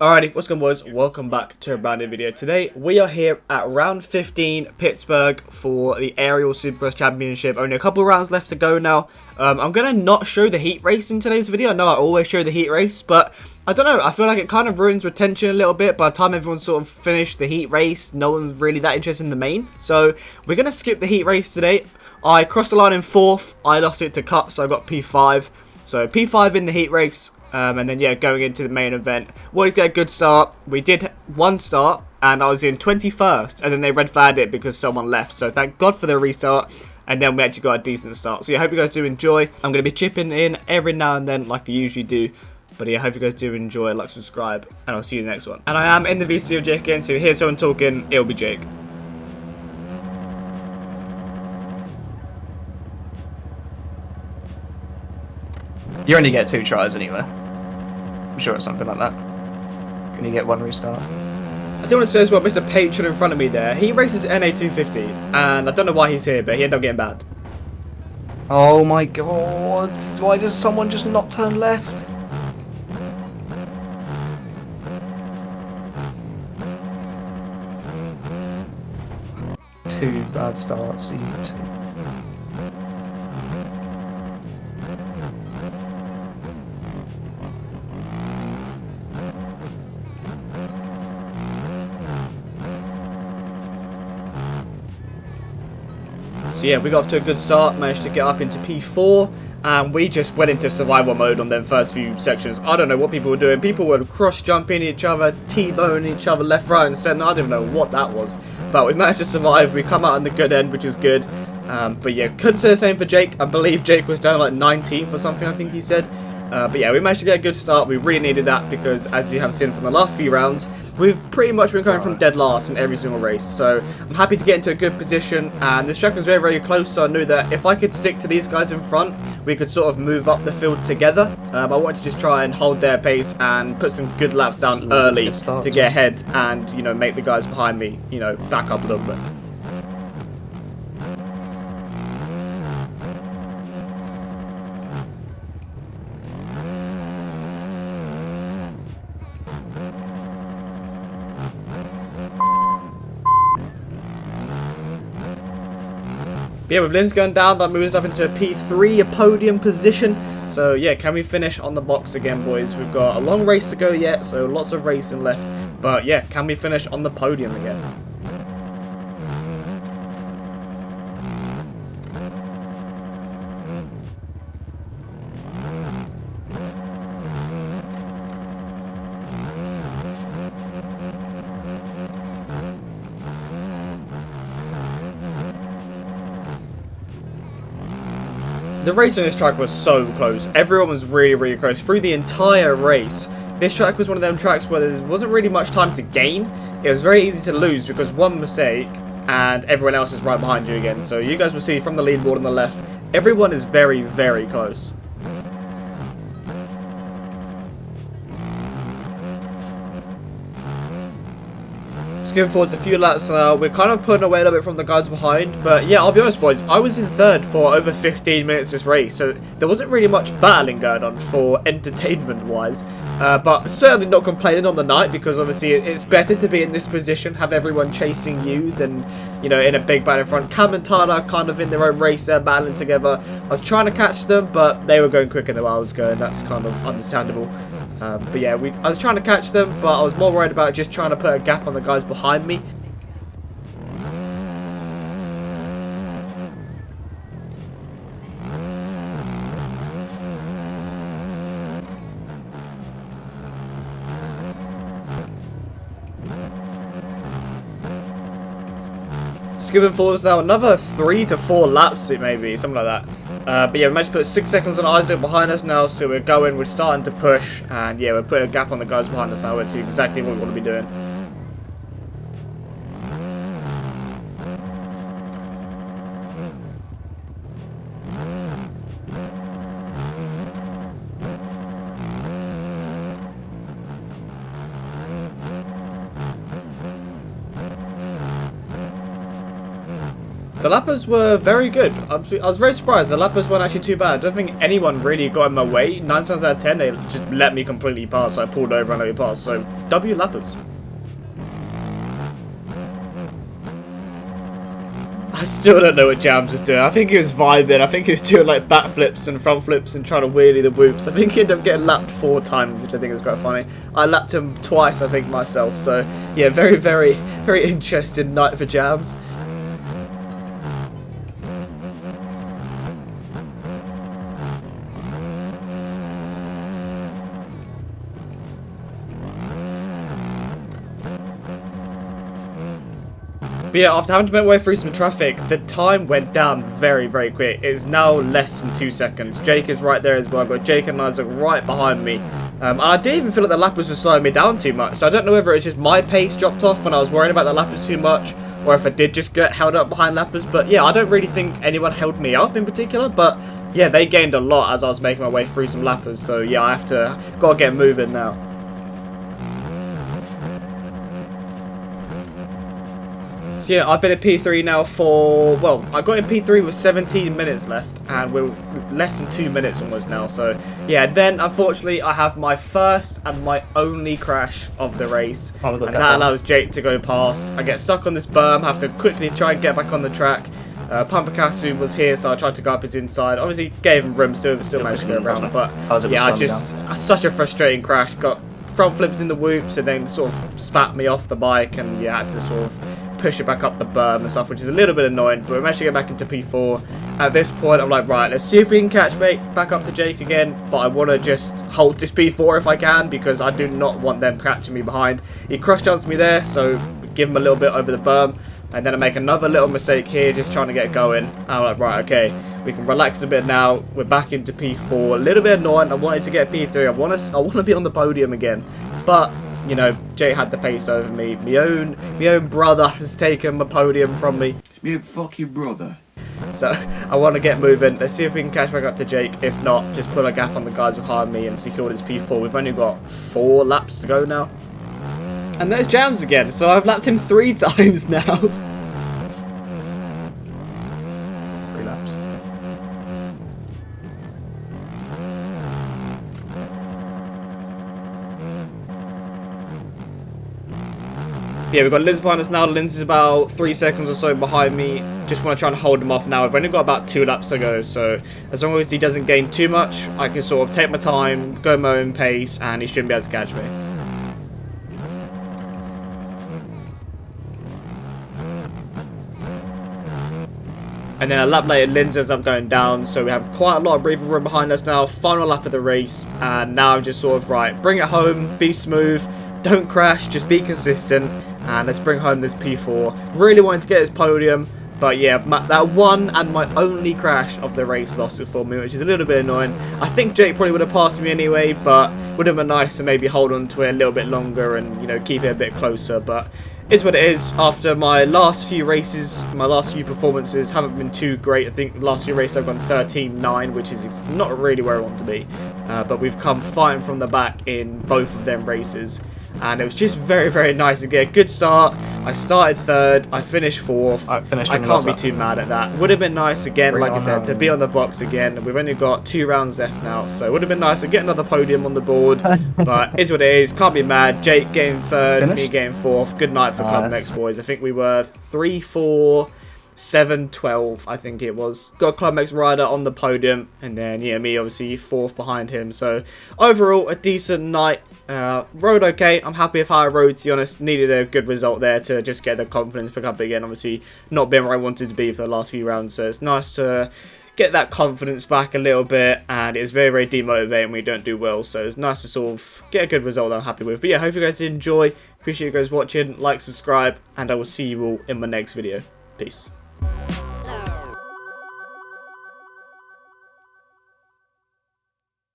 Alrighty, what's going on, boys? Welcome back to a brand new video. Today we are here at round 15 Pittsburgh for the Aerial Supercross Championship. Only a couple rounds left to go now. I'm going to not show the heat race in today's video. I know I always show the heat race, but I don't know. I feel like it kind of ruins retention a little bit. By the time everyone's sort of finished the heat race, no one's really that interested in the main. So we're going to skip the heat race today. I crossed the line in 4th. I lost it to cut, so I got P5. So P5 in the heat race. And then, yeah, going into the main event. Wanted to get a good start. We did one start, and I was in 21st, and then they red flagged it because someone left. So thank God for the restart, and then we actually got a decent start. So yeah, I hope you guys do enjoy. I'm going to be chipping in every now and then like I usually do. But yeah, I hope you guys do enjoy, like, subscribe, and I'll see you in the next one. And I am in the VC of Jake again, so if you hear someone talking, it'll be Jake. You only get 2 tries anyway. I'm sure it's something like that. Can you get 1 restart? I do want to say as well, Mr. Patron in front of me there. He races NA250, and I don't know why he's here, but he ended up getting banned. Oh my god. Why does someone just not turn left? Two bad starts, you two. So yeah, we got off to a good start, managed to get up into P4, and we just went into survival mode on them first few sections. I don't know what people were doing. People were cross-jumping each other, T-boning each other left, right, and centre. I don't know what that was. But we managed to survive. We come out on the good end, which was good. But yeah, could say the same for Jake. I believe Jake was down like 19th or something, I think he said. But yeah, we managed to get a good start. We really needed that because, as you have seen from the last few rounds, we've pretty much been coming from dead last in every single race. So I'm happy to get into a good position, and this track was very, very close, so I knew that if I could stick to these guys in front, we could sort of move up the field together. I wanted to just try and hold their pace and put some good laps down early to get ahead and, you know, make the guys behind me, you know, back up a little bit. But yeah, with Lynn's going down, that moves up into a P3, a podium position. So yeah, can we finish on the box again, boys? We've got a long race to go yet, so lots of racing left. But yeah, can we finish on the podium again? The race on this track was so close. Everyone was really, really close through the entire race. This track was one of them tracks where there wasn't really much time to gain. It was very easy to lose because one mistake and everyone else is right behind you again. So you guys will see from the leaderboard on the left, everyone is very, very close. Skipping forwards a few laps now, we're kind of putting away a little bit from the guys behind, but yeah, I'll be honest, boys, I was in 3rd for over 15 minutes this race, so there wasn't really much battling going on for entertainment wise, but certainly not complaining on the night, because obviously it's better to be in this position, have everyone chasing you than, you know, in a big battle in front. Cam and Tyler kind of in their own race there, battling together. I was trying to catch them, but they were going quicker than I was going. That's kind of understandable. But yeah, I was trying to catch them, but I was more worried about just trying to put a gap on the guys behind me. Skipping forwards now, another 3 to 4 laps it may be, something like that. But yeah, we managed to put 6 seconds on Isaac behind us now, so we're starting to push, and yeah, we're putting a gap on the guys behind us now, which is exactly what we want to be doing. the lappers were very good. I was very surprised. The lappers weren't actually too bad. I don't think anyone really got in my way. 9 times out of 10, they just let me completely pass. So I pulled over and let me pass. So, W lappers. I still don't know what Jams was doing. I think he was vibing. I think he was doing like backflips and front flips and trying to wheelie the whoops. I think he ended up getting lapped 4 times, which I think is quite funny. I lapped him twice, I think, myself. So, yeah, very, very, very interesting night for Jams. But yeah, after having to make my way through some traffic, the time went down very, very quick. It's now less than 2 seconds. Jake is right there as well. I've got Jake and Isaac right behind me. And I didn't even feel like the lappers were slowing me down too much. So I don't know whether it's just my pace dropped off when I was worrying about the lappers too much, or if I did just get held up behind lappers. But yeah, I don't really think anyone held me up in particular. But yeah, they gained a lot as I was making my way through some lappers. So yeah, I have to gotta get moving now. So yeah, I've been in P3 now for, well, I got in P3 with 17 minutes left, and we're less than 2 minutes almost now. So yeah, then unfortunately I have my first and my only crash of the race, and that allows Jake to go past. I get stuck on this berm, have to quickly try and get back on the track. Pampakasu was here, so I tried to go up his inside. Obviously gave him room, still managed to go around, but yeah, such a frustrating crash. Got front flipped in the whoops and then sort of spat me off the bike, and yeah, had to sort of push it back up the berm and stuff, which is a little bit annoying, but we managed to get back into P4. At this point, I'm like, right, let's see if we can catch back up to Jake again, but I want to just hold this P4 if I can, because I do not want them catching me behind. He cross jumps me there, so give him a little bit over the berm, and then I make another little mistake here, just trying to get going. And I'm like, right, okay, we can relax a bit now. We're back into P4, a little bit annoying. I wanted to get P3, I want to be on the podium again, but you know, Jay had the pace over me. My own brother has taken my podium from me. Me fucking brother. So I want to get moving. Let's see if we can catch back up to Jake. If not, just put a gap on the guys behind me and secure this P4. We've only got 4 laps to go now. And there's Jams again. So I've lapped him 3 times now. 3 laps. Yeah, we've got Linz behind us now. Linz is about 3 seconds or so behind me. Just want to try and hold him off now. I've only got about 2 laps to go, so as long as he doesn't gain too much, I can sort of take my time, go my own pace, and he shouldn't be able to catch me. And then a lap later, Linz ends up going down, so we have quite a lot of breathing room behind us now. Final lap of the race, and now I'm just sort of, right, bring it home, be smooth, don't crash, just be consistent, and let's bring home this P4. Really wanted to get this podium, but yeah, that one and my only crash of the race lost it for me, which is a little bit annoying. I think Jake probably would have passed me anyway, but would have been nice to maybe hold on to it a little bit longer and, you know, keep it a bit closer, but it's what it is. After my last few races, my last few performances haven't been too great. I think the last few races I've gone 13-9, which is not really where I want to be. But we've come fighting from the back in both of them races. And it was just very, very nice to get a good start. I started 3rd, I finished 4th. I can't be too mad at that. Would have been nice again, like I said, to be on the box again. We've only got 2 rounds left now, so it would have been nice to get another podium on the board. But it's what it is, can't be mad. Jake getting 3rd, me getting 4th. Good night for Club Mex boys. I think we were 3-4. 7-12, I think it was. Got Club Mex Rider on the podium, and then, yeah, me obviously 4th behind him. So, overall, a decent night. Rode okay. I'm happy with how I rode, to be honest. Needed a good result there to just get the confidence pick up again. Obviously, not being where I wanted to be for the last few rounds, so it's nice to get that confidence back a little bit, and it's very, very demotivating when we don't do well, so it's nice to sort of get a good result that I'm happy with. But yeah, hope you guys did enjoy. Appreciate you guys watching. Like, subscribe, and I will see you all in my next video. Peace.